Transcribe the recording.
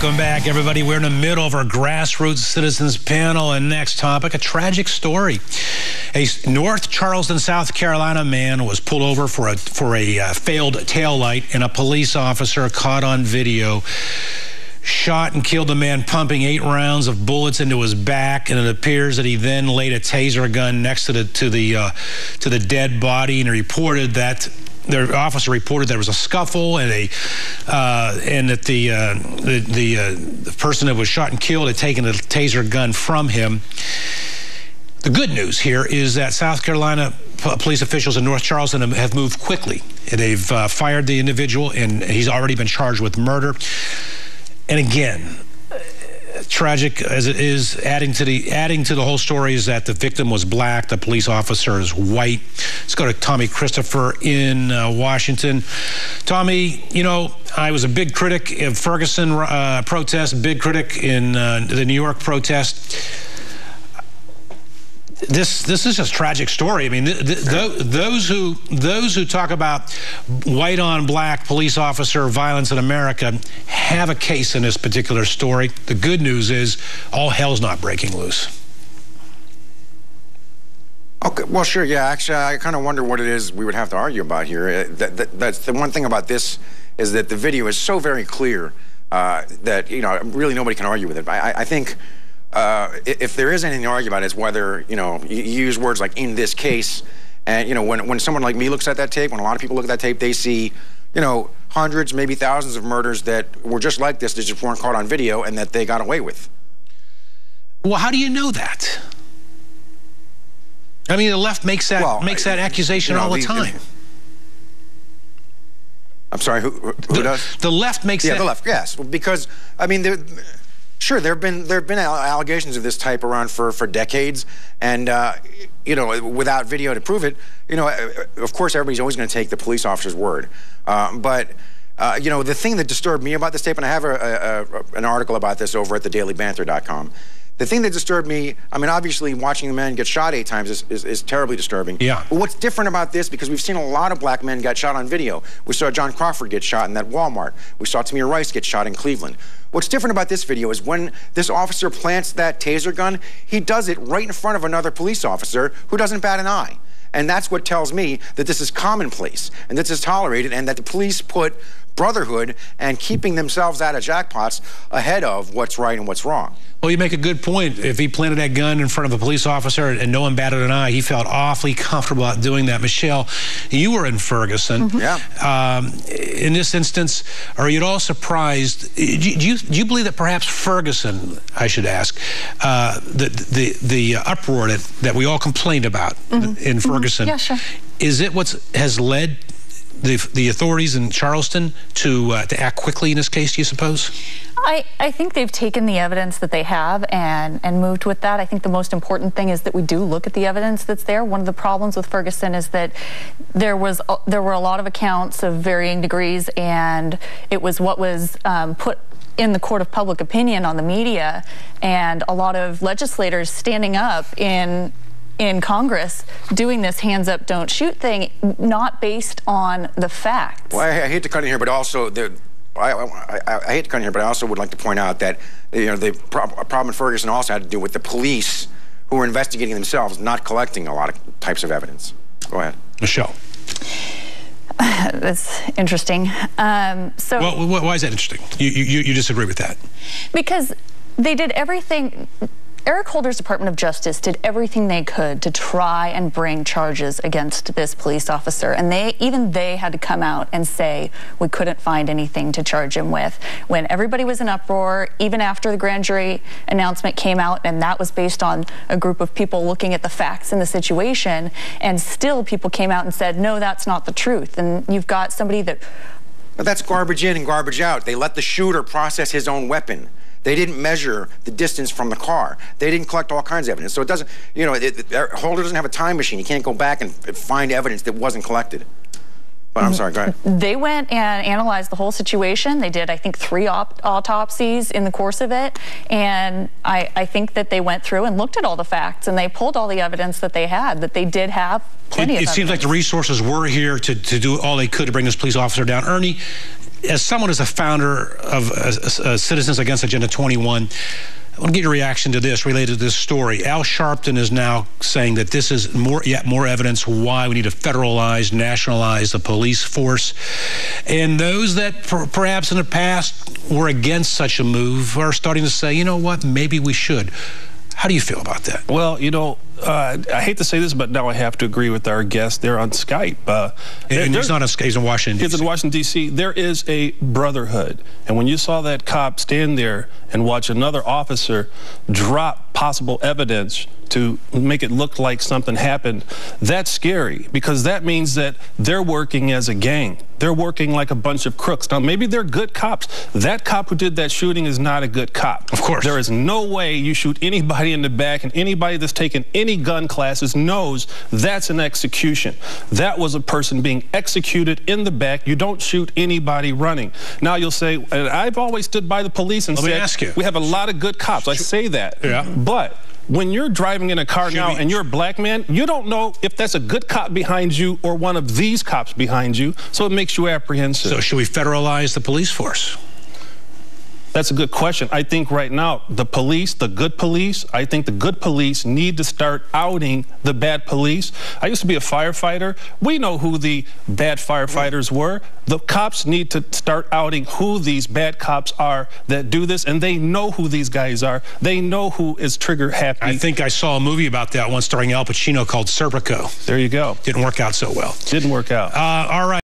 Welcome back, everybody. We're in the middle of our Grassroots Citizens panel, and next topic, a tragic story. A North Charleston, South Carolina man was pulled over for a failed taillight, and a police officer caught on video shot and killed the man, pumping 8 rounds of bullets into his back, and it appears that he then laid a taser gun next to the dead body, and reported that the officer reported there was a scuffle and that the person that was shot and killed had taken the taser gun from him. The good news here is that South Carolina police officials in North Charleston have moved quickly. They've fired the individual, and he's already been charged with murder. And again, tragic as it is, adding to the whole story is that the victim was black, the police officer is white. Let's go to Tommy Christopher in Washington. Tommy, you know, I was a big critic of Ferguson protest, big critic in the New York protest. This is just a tragic story. I mean, those who talk about white on black police officer violence in America have a case in this particular story. The good news is all hell's not breaking loose. Okay, well, sure, yeah. Actually, I kind of wonder what it is we would have to argue about here. That's the one thing about this is that the video is so very clear that, you know, really nobody can argue with it. I think if there is anything to argue about, it's whether, you know, you use words like "in this case," and, you know, when someone like me looks at that tape, when a lot of people look at that tape, they see, you know, hundreds, maybe thousands of murders that were just like this, that just weren't caught on video and that they got away with. Well, how do you know that? I mean, the left makes that accusation, you know, all the time. I'm sorry, who does? The left makes that. Yeah, the left, yes. Because, I mean, sure, there have been allegations of this type around for decades, and you know, without video to prove it, you know, of course, everybody's always going to take the police officer's word. But you know, the thing that disturbed me about this tape, and I have an article about this over at thedailybanter.com. The thing that disturbed me, I mean, obviously, watching the man get shot 8 times is terribly disturbing. Yeah. But what's different about this, because we've seen a lot of black men get shot on video. We saw John Crawford get shot in that Walmart. We saw Tamir Rice get shot in Cleveland. What's different about this video is when this officer plants that taser gun, he does it right in front of another police officer who doesn't bat an eye. And that's what tells me that this is commonplace and this is tolerated, and that the police put brotherhood and keeping themselves out of jackpots ahead of what's right and what's wrong. Well, you make a good point. If he planted that gun in front of a police officer and no one batted an eye, he felt awfully comfortable about doing that. Michelle, you were in Ferguson. Mm-hmm. Yeah. In this instance, are you at all surprised? Do you believe that perhaps Ferguson, I should ask, the uproar that we all complained about in Ferguson, yeah, sure, is it what has led the authorities in Charleston to act quickly in this case, do you suppose? I think they've taken the evidence that they have and moved with that. I think the most important thing is that we do look at the evidence that's there. One of the problems with Ferguson is that there were a lot of accounts of varying degrees, and it was what was put in the court of public opinion on the media, and a lot of legislators standing up in Congress doing this hands up, don't shoot thing, not based on the facts. Well, I hate to cut in here, but also I hate to cut in here, but I also would like to point out that, you know, the problem in Ferguson also had to do with the police who were investigating themselves, not collecting a lot of types of evidence. Go ahead, Michelle. That's interesting. So, well, why is that interesting? You disagree with that? Because they did everything. Eric Holder's Department of Justice did everything they could to try and bring charges against this police officer, and even they had to come out and say we couldn't find anything to charge him with. When everybody was in uproar, even after the grand jury announcement came out, and that was based on a group of people looking at the facts in the situation, and still people came out and said, no, that's not the truth. And you've got somebody that... But that's garbage in and garbage out. They let the shooter process his own weapon. They didn't measure the distance from the car. They didn't collect all kinds of evidence. So it doesn't, you know, Holder doesn't have a time machine. He can't go back and find evidence that wasn't collected. But I'm sorry, go ahead. They went and analyzed the whole situation. They did, I think, 3 autopsies in the course of it. And I think that they went through and looked at all the facts, and they pulled all the evidence that they had, that they did have plenty of evidence. It seems like the resources were here to do all they could to bring this police officer down. Ernie, as someone who's a founder of Citizens Against Agenda 21, I want to get your reaction to this related to this story. Al Sharpton is now saying that this is yet more evidence why we need to federalize, nationalize the police force. And those that perhaps in the past were against such a move are starting to say, you know what, maybe we should. How do you feel about that? Well, you know, I hate to say this, but now I have to agree with our guest. They're on Skype. And he's not on Skype, he's in Washington, D.C. He's in Washington, D.C. There is a brotherhood. And when you saw that cop stand there and watch another officer drop possible evidence to make it look like something happened, that's scary, because that means that they're working as a gang. They're working like a bunch of crooks. Now, maybe they're good cops. That cop who did that shooting is not a good cop. Of course. There is no way you shoot anybody in the back, and anybody that's taken any gun classes knows that's an execution. That was a person being executed in the back. You don't shoot anybody running. Now, you'll say, and I've always stood by the police and said, we have a lot of good cops. I say that. Yeah. But when you're driving in a car now and you're a black man, you don't know if that's a good cop behind you or one of these cops behind you, so it makes you apprehensive. So should we federalize the police force? That's a good question. I think right now, the police, the good police, I think the good police need to start outing the bad police. I used to be a firefighter. We know who the bad firefighters were. The cops need to start outing who these bad cops are that do this, and they know who these guys are. They know who is trigger happy. I think I saw a movie about that one starring Al Pacino called Serpico. There you go. Didn't work out so well. Didn't work out. All right.